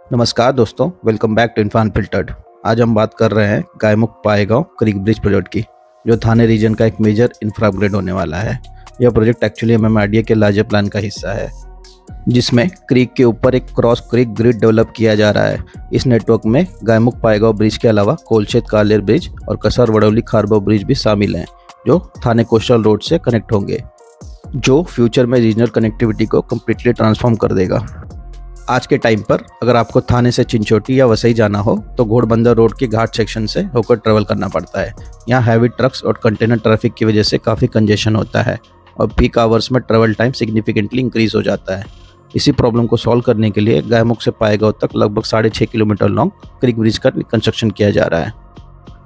नमस्कार दोस्तों, welcome back to Inform Filtered. आज हम बात कर रहे हैं Gaimukh Paigaon creek bridge project की, जो थाने रीजन का एक मेजर इंफ्रा अपग्रेड होने वाला है। यह प्रोजेक्ट एक्चुअली एमएमआरडीए के लार्जर प्लान का हिस्सा है, जिसमें क्रीक के ऊपर एक क्रॉस क्रीक ग्रिड डेवलप किया जा रहा है। इस नेटवर्क में गायमुख पाएगांव ब्रिज के अलावा कोलशेत कालेर ब्रिज और कसर वडौली खारबो ब्रिज भी शामिल हैं, जो थाने कोस्टल रोड से कनेक्ट होंगे, जो फ्यूचर में रीजनल कनेक्टिविटी को कम्प्लीटली ट्रांसफॉर्म कर देगा। आज के टाइम पर अगर आपको थाने से चिंचोटी या वसई जाना हो तो घोड़बंदर रोड के घाट सेक्शन से होकर ट्रेवल करना पड़ता है। यहाँ हैवी ट्रक्स और कंटेनर ट्रैफिक की वजह से काफ़ी कंजेशन होता है और पीक आवर्स में ट्रेवल टाइम सिग्निफिकेंटली इंक्रीज हो जाता है। इसी प्रॉब्लम को सॉल्व करने के लिए गायमुख से पाएगांव तक लगभग 6.5 किलोमीटर लॉन्ग क्रीक ब्रिज का कंस्ट्रक्शन किया जा रहा है।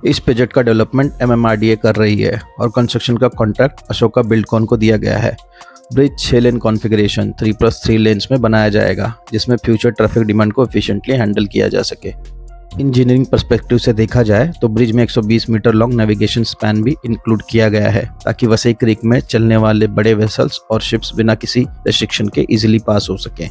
इस प्रोजेक्ट का डेवलपमेंट एमएमआरडीए कर रही है और कंस्ट्रक्शन का कॉन्ट्रैक्ट अशोका बिल्डकॉन को दिया गया है। ब्रिज 6 लेन कॉन्फ़िगरेशन 3+3 लेन्स में बनाया जाएगा, जिसमें फ्यूचर ट्रैफिक डिमांड को एफिशिएंटली हैंडल किया जा सके। इंजीनियरिंग पर्सपेक्टिव से देखा जाए तो ब्रिज में 120 मीटर लॉन्ग नेविगेशन स्पैन भी इंक्लूड किया गया है, ताकि वसई क्रीक में चलने वाले बड़े वेसल्स और शिप्स बिना किसी रेस्ट्रिक्शन के इजीली पास हो सकें।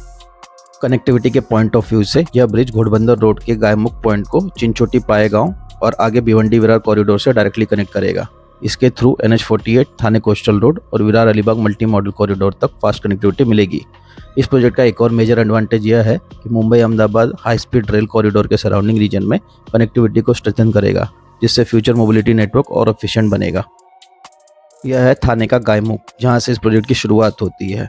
कनेक्टिविटी के पॉइंट ऑफ व्यू से यह ब्रिज घोड़बंदर रोड के गायमुख पॉइंट को चिंचोटी पाएगांव और आगे भिवंडी विरार कॉरिडोर से डायरेक्टली कनेक्ट करेगा। इसके थ्रू NH48 थाने कोस्टल रोड और Virar Alibag multi modal corridor तक फास्ट कनेक्टिविटी मिलेगी। इस प्रोजेक्ट का एक और मेजर एडवांटेज यह है कि Mumbai Ahmedabad high speed rail corridor के सराउंडिंग रीजन में कनेक्टिविटी को स्ट्रेंथन करेगा, जिससे फ्यूचर मोबिलिटी नेटवर्क और एफिशिएंट बनेगा। यह है थाने का गायमुख, जहां से इस प्रोजेक्ट की शुरुआत होती है।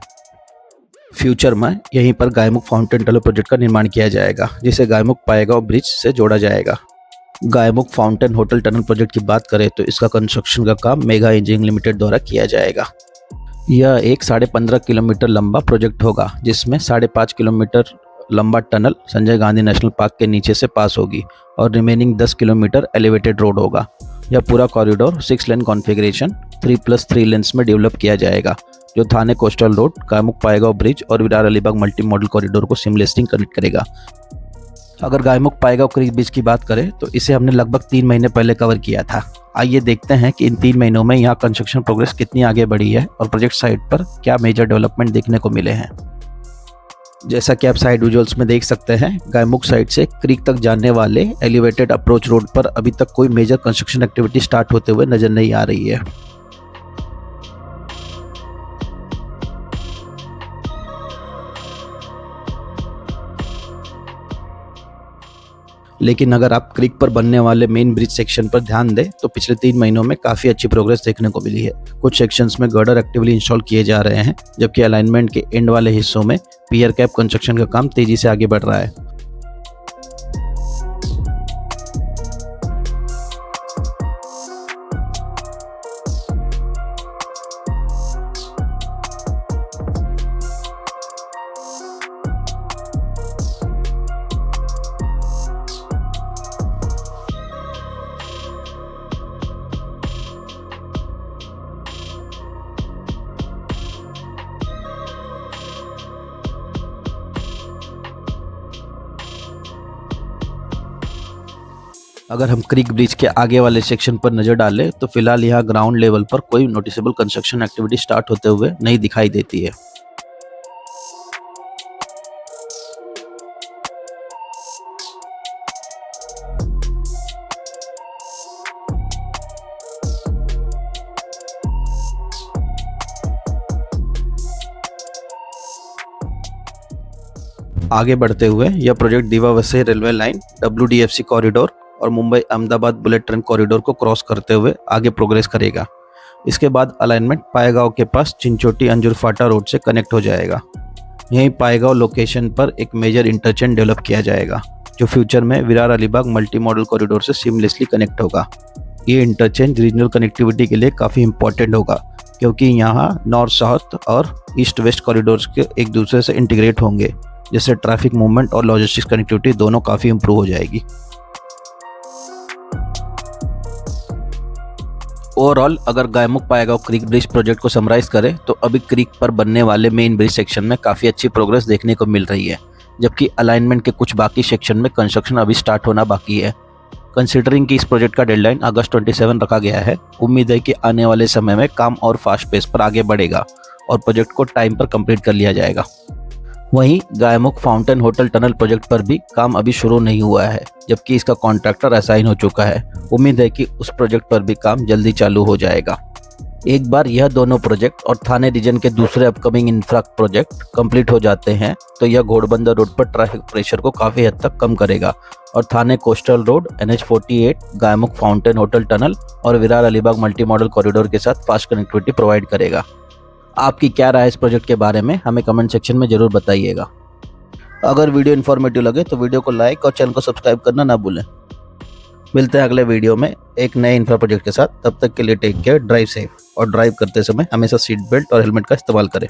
फ्यूचर में यहीं पर गायमुख फाउंटेन टनल प्रोजेक्ट का निर्माण किया जाएगा, जिसे गायमुख पाएगांव ब्रिज से जोड़ा जाएगा। Gaimukh fountain hotel tunnel project की बात करें तो इसका कंस्ट्रक्शन का काम मेगा इंजीनियरिंग लिमिटेड द्वारा किया जाएगा। यह एक 15.5 किलोमीटर लंबा प्रोजेक्ट होगा, जिसमें 5.5 किलोमीटर लंबा tunnel Sanjay Gandhi national park के नीचे से पास होगी और रिमेनिंग 10 किलोमीटर एलिवेटेड रोड होगा। यह पूरा कॉरिडोर 6 लेन कॉन्फ़िगरेशन 3+3 लेन्स में डेवलप किया जाएगा, जो थाने कोस्टल रोड, गायमुख पाएगांव ब्रिज और Virar Alibag multi modal corridor को सीमलेसली कनेक्ट करेगा। अगर गायमुख पाएगांव क्रीक ब्रिज की बात करें तो इसे हमने लगभग 3 महीने पहले कवर किया था। आइए देखते हैं कि इन 3 महीनों में यहाँ कंस्ट्रक्शन प्रोग्रेस कितनी आगे बढ़ी है और प्रोजेक्ट साइट पर क्या मेजर डेवलपमेंट देखने को मिले हैं। जैसा कि आप साइड विजुअल्स में देख सकते हैं, गायमुख साइड से क्रीक तक जाने वाले एलिवेटेड अप्रोच रोड पर अभी तक कोई मेजर कंस्ट्रक्शन एक्टिविटी स्टार्ट होते हुए नजर नहीं आ रही है। लेकिन अगर आप क्रीक पर बनने वाले मेन ब्रिज सेक्शन पर ध्यान दें तो पिछले 3 महीनों में काफ़ी अच्छी प्रोग्रेस देखने को मिली है। कुछ सेक्शंस में गर्डर एक्टिवली इंस्टॉल किए जा रहे हैं, जबकि अलाइनमेंट के एंड वाले हिस्सों में पियर कैप कंस्ट्रक्शन का काम तेजी से आगे बढ़ रहा है। अगर हम क्रीक ब्रिज के आगे वाले सेक्शन पर नज़र डालें तो फिलहाल यहाँ ग्राउंड लेवल पर कोई नोटिसेबल कंस्ट्रक्शन एक्टिविटी स्टार्ट होते हुए नहीं दिखाई देती है। आगे बढ़ते हुए यह project Diva Vasai railway line, WDFC corridor और Mumbai Ahmedabad bullet train corridor को क्रॉस करते हुए आगे प्रोग्रेस करेगा। इसके बाद अलाइनमेंट पाएगांव के पास चिंचोटी अंजुर फाटा रोड से कनेक्ट हो जाएगा। यहीं पाएगांव लोकेशन पर एक मेजर इंटरचेंज डेवलप किया जाएगा, जो फ्यूचर में Virar Alibag multi modal corridor से सीमलेसली कनेक्ट होगा। ये इंटरचेंज रीजनल कनेक्टिविटी के लिए काफ़ी इंपॉर्टेंट होगा, क्योंकि यहाँ नॉर्थ साउथ और ईस्ट वेस्ट कॉरिडोर्स के एक दूसरे से इंटीग्रेट होंगे, जिससे ट्रैफिक मूवमेंट और लॉजिस्टिक्स कनेक्टिविटी दोनों काफ़ी इंप्रूव हो जाएगी। ओवरऑल अगर Gaimukh Paigaon creek bridge project को समराइज करें तो अभी क्रीक पर बनने वाले मेन ब्रिज सेक्शन में काफ़ी अच्छी प्रोग्रेस देखने को मिल रही है, जबकि अलाइनमेंट के कुछ बाकी सेक्शन में कंस्ट्रक्शन अभी स्टार्ट होना बाकी है। कंसिडरिंग कि इस प्रोजेक्ट का डेडलाइन अगस्त 27 रखा गया है, उम्मीद है कि आने वाले समय में काम और फास्ट पेस पर आगे बढ़ेगा और प्रोजेक्ट को टाइम पर कंप्लीट कर लिया जाएगा। वहीं Gaimukh fountain hotel tunnel project पर भी काम अभी शुरू नहीं हुआ है, जबकि इसका कॉन्ट्रैक्टर असाइन हो चुका है। उम्मीद है कि उस प्रोजेक्ट पर भी काम जल्दी चालू हो जाएगा। एक बार यह दोनों प्रोजेक्ट और थाने रीजन के दूसरे अपकमिंग इंफ्रा प्रोजेक्ट कंप्लीट हो जाते हैं तो यह घोड़बंदर रोड पर ट्रैफिक प्रेशर को काफ़ी हद तक कम करेगा और Thane coastal road, NH48, Gaimukh fountain hotel tunnel और Virar Alibag multi modal corridor के साथ फास्ट कनेक्टिविटी प्रोवाइड करेगा। आपकी क्या राय है इस प्रोजेक्ट के बारे में, हमें कमेंट सेक्शन में ज़रूर बताइएगा। अगर वीडियो इन्फॉर्मेटिव लगे तो वीडियो को लाइक और चैनल को सब्सक्राइब करना ना भूलें। मिलते हैं अगले वीडियो में एक नए इंफ्रा प्रोजेक्ट के साथ। तब तक के लिए टेक केयर, ड्राइव सेफ और ड्राइव करते समय हमेशा सीट बेल्ट और हेलमेट का इस्तेमाल करें।